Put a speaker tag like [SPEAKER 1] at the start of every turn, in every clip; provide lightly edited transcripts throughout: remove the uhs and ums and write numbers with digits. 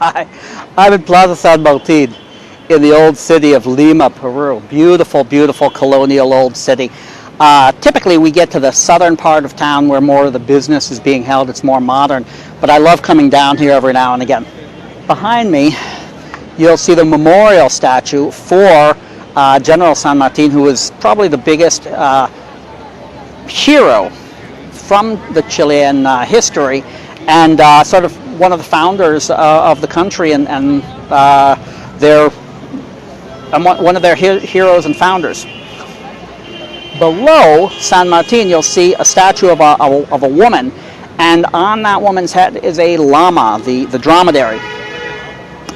[SPEAKER 1] I'm in Plaza San Martin in the old city of Lima, Peru. Beautiful, beautiful colonial old city. Typically we get to the southern part of town where more of the business is being held. It's more modern, but I love coming down here every now and again. Behind me, you'll see the memorial statue for General San Martin, who was probably the biggest hero from the Chilean history, and sort of one of the founders of the country, and one of their heroes and founders. Below San Martin, you'll see a statue of a woman, and on that woman's head is a llama, the dromedary.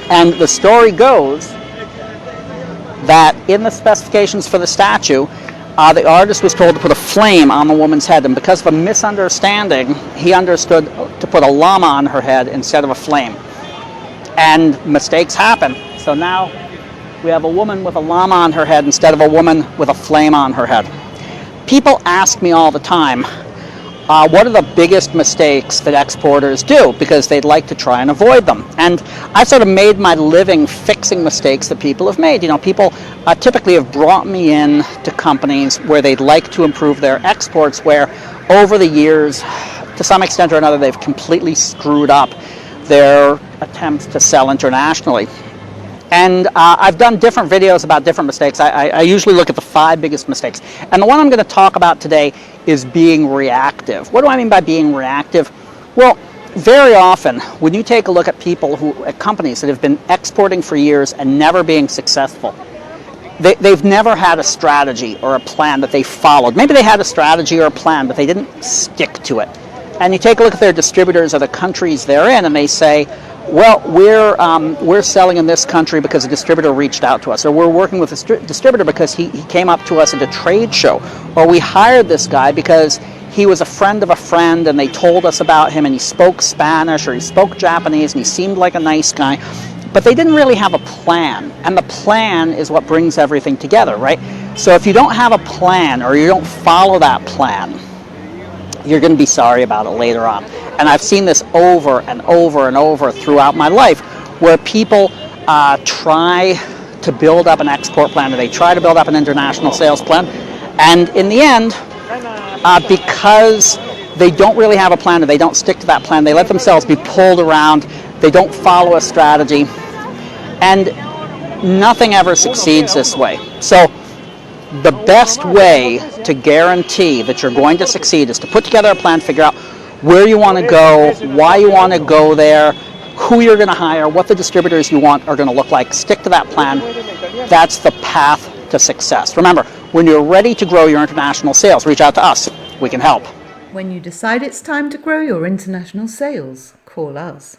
[SPEAKER 1] And the story goes that in the specifications for the statue, the artist was told to put a flame on the woman's head, and because of a misunderstanding, he understood to put a llama on her head instead of a flame. And mistakes happen. So now we have a woman with a llama on her head instead of a woman with a flame on her head. People ask me all the time, what are the biggest mistakes that exporters do? Because they'd like to try and avoid them. And I sort of made my living fixing mistakes that people have made. You know, people typically have brought me in to companies where they'd like to improve their exports, where over the years, to some extent or another, they've completely screwed up their attempts to sell internationally. And I've done different videos about different mistakes. I usually look at the 5 biggest mistakes. And the one I'm going to talk about today is being reactive. What do I mean by being reactive? Well, very often, when you take a look at at companies that have been exporting for years and never being successful, they've never had a strategy or a plan that they followed. Maybe they had a strategy or a plan, but they didn't stick to it. And you take a look at their distributors or the countries they're in, and they say, well, we're selling in this country because a distributor reached out to us, or we're working with a distributor because he came up to us at a trade show, or we hired this guy because he was a friend of a friend and they told us about him and he spoke Spanish or he spoke Japanese and he seemed like a nice guy. But they didn't really have a plan, and the plan is what brings everything together, right? So if you don't have a plan or you don't follow that plan, you're going to be sorry about it later on. And I've seen this over and over and over throughout my life, where people try to build up an export plan, or they try to build up an international sales plan, and in the end, because they don't really have a plan and they don't stick to that plan, they let themselves be pulled around, they don't follow a strategy, and nothing ever succeeds this way. So the best way to guarantee that you're going to succeed is to put together a plan, figure out where you want to go, why you want to go there, who you're going to hire, what the distributors you want are going to look like. Stick to that plan. That's the path to success. Remember, when you're ready to grow your international sales, reach out to us. We can help.
[SPEAKER 2] When you decide it's time to grow your international sales, call us.